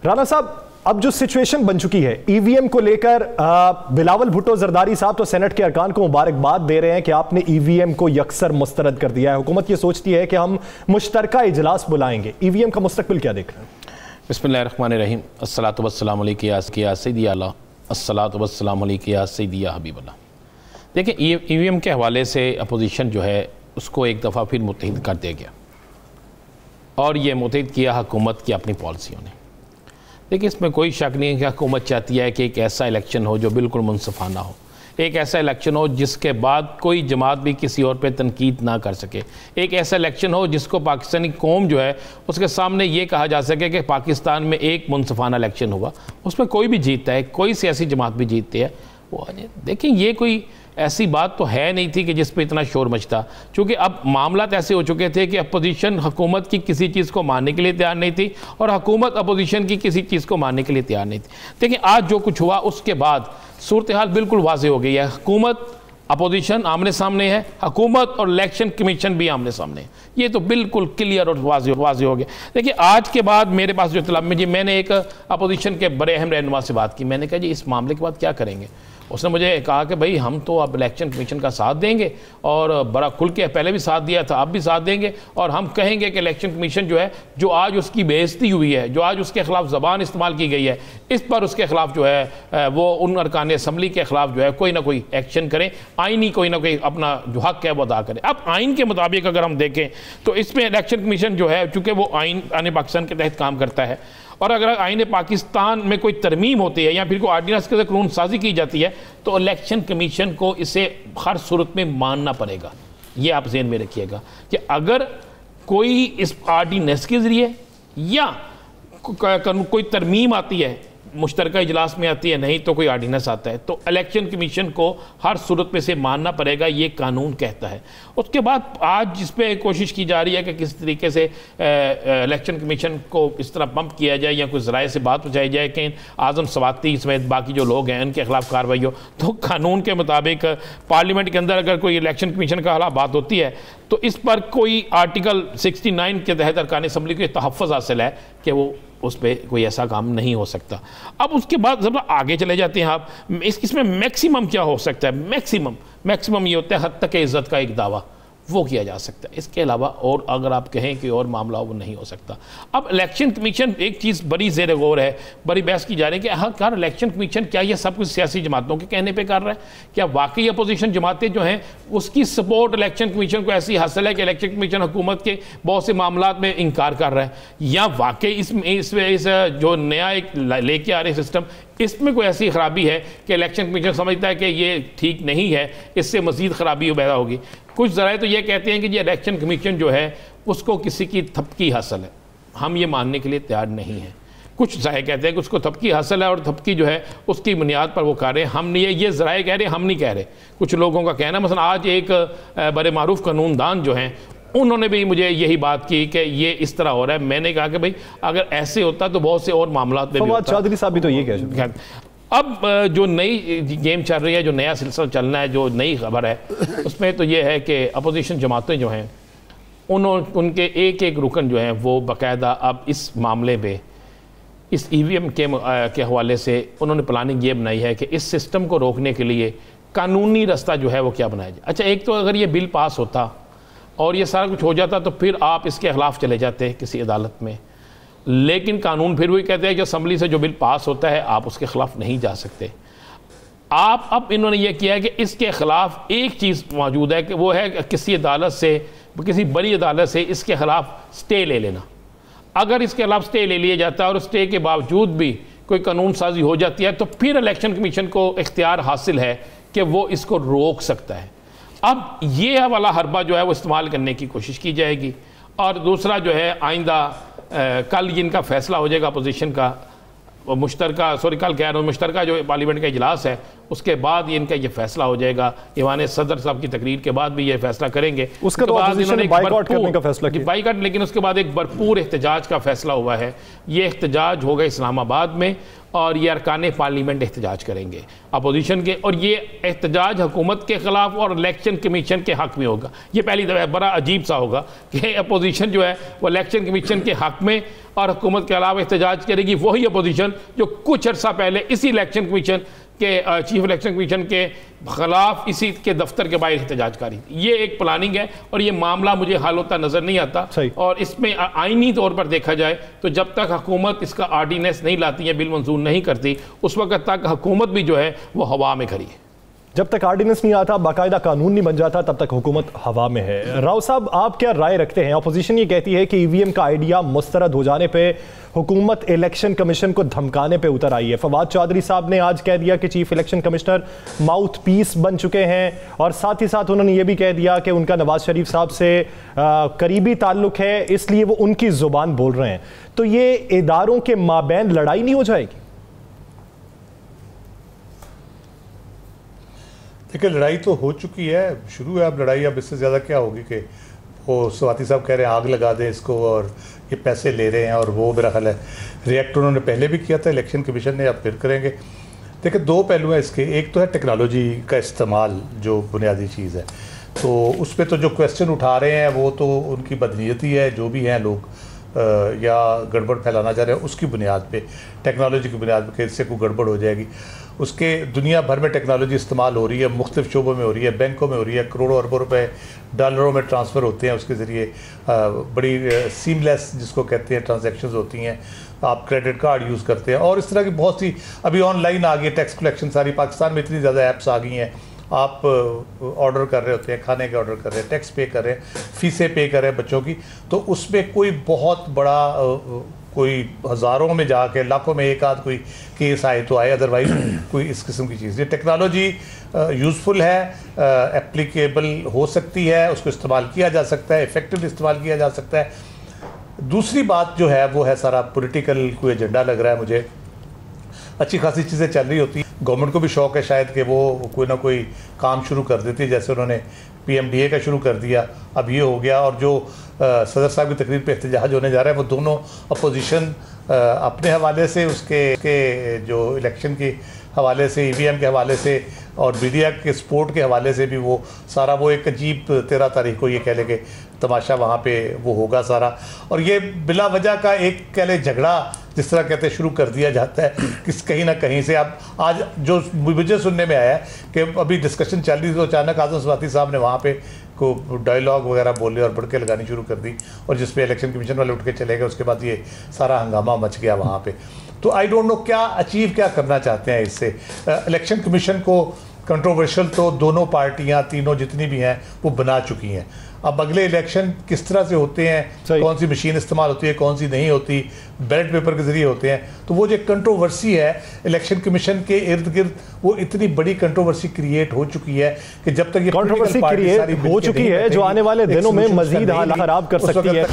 राना साहब, अब जो सिचुएशन बन चुकी है ईवीएम को लेकर, बिलावल भुट्टो जरदारी साहब तो सेनेट के अरकान को मुबारकबाद दे रहे हैं कि आपने ईवीएम को यकसर मुस्तरद कर दिया है। हुकूमत ये सोचती है कि हम मुश्तरका इजलास बुलाएंगे। ईवीएम का मुस्तकबिल क्या देख रहे हैं? बिस्मिल्लाहिर्रहमानिर्रहीम, अस्सलातु वस्सलामु अलैका या सय्यदी अल्लाह, अस्सलातु वस्सलामु अलैका या सय्यदी या हबीबल्लाह। देखिए, ईवीएम के हवाले से अपोजिशन जो है उसको एक दफ़ा फिर मुत्तहिद कर दिया गया और ये मुत्तहिद किया हुकूमत की अपनी पॉलिसियों ने। देखिए, इसमें कोई शक नहीं है कि हुकूमत चाहती है कि एक ऐसा इलेक्शन हो जो बिल्कुल मुनसफाना हो, एक ऐसा इलेक्शन हो जिसके बाद कोई जमात भी किसी और पे तनकीद ना कर सके, एक ऐसा इलेक्शन हो जिसको पाकिस्तानी कौम जो है उसके सामने ये कहा जा सके कि पाकिस्तान में एक मुनसफाना इलेक्शन हुआ, उसमें कोई भी जीतता है, कोई सियासी जमात भी जीतती है वो। देखिए, ये कोई ऐसी बात तो है नहीं थी कि जिस पे इतना शोर मचता, क्योंकि अब मामला ऐसे हो चुके थे कि अपोजिशन हुकूमत की किसी चीज़ को मानने के लिए तैयार नहीं थी और हुकूमत अपोजिशन की किसी चीज़ को मानने के लिए तैयार नहीं थी। देखिए, आज जो कुछ हुआ उसके बाद सूरत हाल बिल्कुल वाज़े हो गई है। हुकूमत अपोजिशन आमने सामने है, हुकूमत और इलेक्शन कमीशन भी आमने सामने है। ये तो बिल्कुल क्लियर और वाज़े हो गया। देखिए, आज के बाद मेरे पास जो इत्तला में जी, मैंने एक अपोजिशन के बड़े अहम रहनुमा से बात की। मैंने कहा जी, इस मामले के बाद क्या करेंगे? उसने मुझे कहा कि भाई हम तो अब इलेक्शन कमीशन का साथ देंगे और बड़ा खुल के पहले भी साथ दिया था, अब भी साथ देंगे और हम कहेंगे कि इलेक्शन कमीशन जो है, जो आज उसकी बेइज्जती हुई है, जो आज उसके खिलाफ ज़बान इस्तेमाल की गई है, इस पर उसके खिलाफ जो है वो उन अरकान असम्बली के खिलाफ जो है कोई ना कोई एक्शन करें, आइनी कोई ना कोई अपना जो हक है वो अदा करें। अब आइन के मुताबिक अगर हम देखें तो इसमें इलेक्शन कमीशन जो है, चूँकि वो आइन पाकिस्तान के तहत काम करता है और अगर आइन पाकिस्तान में कोई तरमीम होती है या फिर कोई आर्डिनेंस के कानून साजी की जाती है तो इलेक्शन कमीशन को इसे हर सूरत में मानना पड़ेगा। ये आप ज़हन में रखिएगा कि अगर कोई इस आर्डिनेंस के ज़रिए या कोई तरमीम आती है, मुश्तरका इजलास में आती है, नहीं तो कोई आर्डिनेंस आता है, तो इलेक्शन कमीशन को हर सूरत में से मानना पड़ेगा, ये कानून कहता है। उसके बाद आज जिस पे कोशिश की जा रही है कि किस तरीके से इलेक्शन कमीशन को इस तरह पंप किया जाए या कुछ ज़राए से बात पहुँचाई जाए कि आज़म सवाती समेत बाकी जो लोग हैं उनके खिलाफ कार्रवाई हो, तो कानून के मुताबिक पार्लियामेंट के अंदर अगर कोई इलेक्शन कमीशन का खिलाफ बात होती है तो इस पर कोई आर्टिकल 69 के तहत अरकान असम्बली को तहफ़्फ़ुज़ हासिल है कि वो उस पर कोई ऐसा काम नहीं हो सकता। अब उसके बाद जब आगे चले जाते हैं आप, इसमें मैक्सिमम क्या हो सकता है? मैक्सिमम ये होता है हद तक इज़्ज़त का एक दावा, वो किया जा सकता है। इसके अलावा और अगर आप कहें कि और मामला वो नहीं हो सकता। अब इलेक्शन कमीशन, एक चीज़ बड़ी ज़ेर गौर है, बड़ी बहस की जा रही है कि आखिर इलेक्शन कमीशन क्या ये सब कुछ सियासी जमातों के कहने पे कर रहा है? क्या वाकई अपोजिशन जमातें जो हैं उसकी सपोर्ट इलेक्शन कमीशन को ऐसी हासिल है कि इलेक्शन कमीशन हुकूमत के बहुत से मामला में इनकार कर रहा है, या वाकई इस जो नया एक लेके आ रहे सिस्टम इसमें कोई ऐसी खराबी है कि इलेक्शन कमीशन समझता है कि ये ठीक नहीं है, इससे मज़ीद खराबी पैदा होगी? कुछ ज़राए तो ये कहते हैं कि ये इलेक्शन कमीशन जो है उसको किसी की थपकी हासिल है, हम ये मानने के लिए तैयार नहीं हैं। कुछ ज़राए कहते हैं कि उसको थपकी हासिल है और थपकी जो है उसकी बुनियाद पर वो कह रहे हैं, हम नहीं, ये ज़राए कह रहे हैं, हम नहीं कह रहे। कुछ लोगों का कहना, मसलन आज एक बड़े मारूफ कानूनदान जो हैं उन्होंने भी मुझे यही बात की कि ये इस तरह हो रहा है। मैंने कहा कि भाई अगर ऐसे होता तो बहुत से और मामला में भी होता। चौधरी साहब भी तो ये कह रहे हैं। अब जो नई गेम चल रही है, जो नया सिलसिला चलना है, जो नई खबर है, उसमें तो ये है कि अपोजिशन जमातें जो हैं उनके एक एक रुकन जो हैं वो बाकायदा अब इस मामले पे, इस ईवीएम के हवाले से उन्होंने प्लानिंग ये बनाई है कि इस सिस्टम को रोकने के लिए कानूनी रास्ता जो है वो क्या बनाया जाए। अच्छा, एक तो अगर ये बिल पास होता और ये सारा कुछ हो जाता तो फिर आप इसके खिलाफ चले जाते किसी अदालत में, लेकिन कानून फिर वही कहते हैं कि असम्बली से जो बिल पास होता है आप उसके खिलाफ नहीं जा सकते। आप अब इन्होंने ये किया है कि इसके खिलाफ एक चीज़ मौजूद है कि वो है किसी अदालत से, किसी बड़ी अदालत से इसके खिलाफ स्टे ले लेना। अगर इसके खिलाफ स्टे ले लिया जाता है और स्टे के बावजूद भी कोई कानून साजी हो जाती है तो फिर इलेक्शन कमीशन को इख्तियार हासिल है कि वो इसको रोक सकता है। अब ये वाला हरबा जो है वो इस्तेमाल करने की कोशिश की जाएगी। और दूसरा जो है, आइंदा कल जिनका फैसला हो जाएगा अपोजिशन का, मुश्तरका जो पार्लियामेंट का इजलास है उसके बाद इनका ये फैसला हो जाएगा। ईवान सदर साहब की तकरीर के बाद भी ये फैसला करेंगे। उसके बाद इन्होंने बाइकआउट करने का फैसला किया, बाइकआउट, लेकिन उसके बाद एक भरपूर एहतजाज का फैसला हुआ है। ये एहतजाज होगा इस्लामाबाद में और ये अरकान पार्लियामेंट एहतजाज करेंगे अपोजिशन के, और ये एहतजाज हुकूमत के ख़िलाफ़ और इलेक्शन कमीशन के हक़ में होगा। ये पहली दफ़ा बड़ा अजीब सा होगा कि अपोजिशन जो है वो इलेक्शन कमीशन के हक़ में और हुकूमत के अलावा एहतजाज करेगी, वही अपोजिशन जो कुछ अर्सा पहले इसी इलेक्शन कमीशन के चीफ इलेक्शन कमीशन के खिलाफ इसी के दफ्तर के बाहर एहतजाज करी। ये एक प्लानिंग है और ये मामला मुझे हल होता नज़र नहीं आता। और इसमें आईनी तौर पर देखा जाए तो जब तक हुकूमत इसका आर्डिनेंस नहीं लाती है, बिल मंजूर नहीं करती, उस वक्त तक हुकूमत भी जो है वो हवा में खड़ी है। जब तक आर्डिनेंस नहीं आता, बाकायदा कानून नहीं बन जाता, तब तक हुकूमत हवा में है। राव साहब, आप क्या राय रखते हैं? अपोजिशन ये कहती है कि ईवीएम का आइडिया मुस्तरद हो जाने पे हुकूमत इलेक्शन कमीशन को धमकाने पे उतर आई है। फवाद चौधरी साहब ने आज कह दिया कि chief election commissioner mouthpiece बन चुके हैं, और साथ ही साथ उन्होंने ये भी कह दिया कि उनका नवाज शरीफ साहब से करीबी ताल्लुक है, इसलिए वो उनकी जुबान बोल रहे हैं। तो ये इदारों के माबैन लड़ाई नहीं हो जाएगी? देखिए, लड़ाई तो हो चुकी है, शुरू है अब लड़ाई। अब इससे ज़्यादा क्या होगी कि वो स्वाति साहब कह रहे हैं आग लगा दें इसको, और ये पैसे ले रहे हैं, और वो मेरा ख्याल है रिएक्ट उन्होंने पहले भी किया था, इलेक्शन कमीशन ने, अब फिर करेंगे। देखिए, दो पहलू हैं इसके। एक तो है टेक्नोलॉजी का इस्तेमाल, जो बुनियादी चीज़ है, तो उस पर तो जो क्वेश्चन उठा रहे हैं वो तो उनकी बदनीयती है, जो भी हैं लोग या गड़बड़ फैलाना चाह रहे हैं उसकी बुनियाद पे, टेक्नोलॉजी की बुनियाद पे, इससे कोई गड़बड़ हो जाएगी। उसके दुनिया भर में टेक्नोलॉजी इस्तेमाल हो रही है, मुख्तलिफ शोबों में हो रही है, बैंकों में हो रही है, करोड़ों अरबों रुपए डॉलरों में ट्रांसफ़र होते हैं उसके ज़रिए, बड़ी सीमलेस जिसको कहते हैं ट्रांजैक्शंस होती हैं। आप क्रेडिट कार्ड यूज़ करते हैं, और इस तरह की बहुत सी अभी ऑनलाइन आ गई है, टैक्स कलेक्शन सारी पाकिस्तान में इतनी ज़्यादा ऐप्स आ गई हैं। आप ऑर्डर कर रहे होते हैं, खाने के ऑर्डर कर रहे हैं, टैक्स पे कर रहे हैं, फीसें पे कर रहे हैं बच्चों की, तो उसमें कोई बहुत बड़ा कोई हज़ारों में जाके लाखों में एक आध कोई केस आए तो आए, अदरवाइज कोई इस किस्म की चीज़। ये टेक्नोलॉजी यूज़फुल है, एप्लीकेबल हो सकती है, उसको इस्तेमाल किया जा सकता है, इफ़ेक्टिव इस्तेमाल किया जा सकता है। दूसरी बात जो है वो है सारा पॉलिटिकल कोई एजेंडा लग रहा है मुझे। अच्छी खासी चीज़ें चल रही होती हैं, गवर्नमेंट को भी शौक़ है शायद कि वो कोई ना कोई काम शुरू कर देती है, जैसे उन्होंने PMDA का शुरू कर दिया, अब ये हो गया। और जो सदर साहब की तकरीर पे एहतजाज होने जा रहा है, वो दोनों अपोजिशन अपने हवाले से, उसके जो इलेक्शन के हवाले से, EVM के हवाले से, और मीडिया के सपोर्ट के हवाले से भी वो सारा वो एक अजीब 13 तारीख को ये कह लें कि तमाशा वहाँ पे वो होगा सारा। और ये बिला वजह का एक कह लें झगड़ा जिस तरह कहते हैं शुरू कर दिया जाता है किस कहीं ना कहीं से। अब आज जो मुझे सुनने में आया है कि अभी डिस्कशन चल रही थी, तो अचानक आज़म स्वाति साहब ने वहाँ पे को डायलॉग वगैरह बोले और बढ़के लगानी शुरू कर दी, और जिस पे इलेक्शन कमीशन वाले उठ के चले गए, उसके बाद ये सारा हंगामा मच गया वहाँ पे। तो आई डोंट नो क्या करना चाहते हैं इससे। इलेक्शन कमीशन को कंट्रोवर्शियल तो दोनों पार्टियां, तीनों जितनी भी हैं, वो बना चुकी हैं। अब अगले इलेक्शन किस तरह से होते हैं, कौन सी मशीन इस्तेमाल होती है, कौन सी नहीं होती, बैलेट पेपर के जरिए होते हैं, तो वो जो कंट्रोवर्सी है इलेक्शन कमीशन के इर्द गिर्द, वो इतनी बड़ी कंट्रोवर्सी क्रिएट हो चुकी है कि जब तक ये कंट्रोवर्सी क्रिएट हो चुकी है जो आने वाले दिनों में मजीद हाल खराब कर सकती है।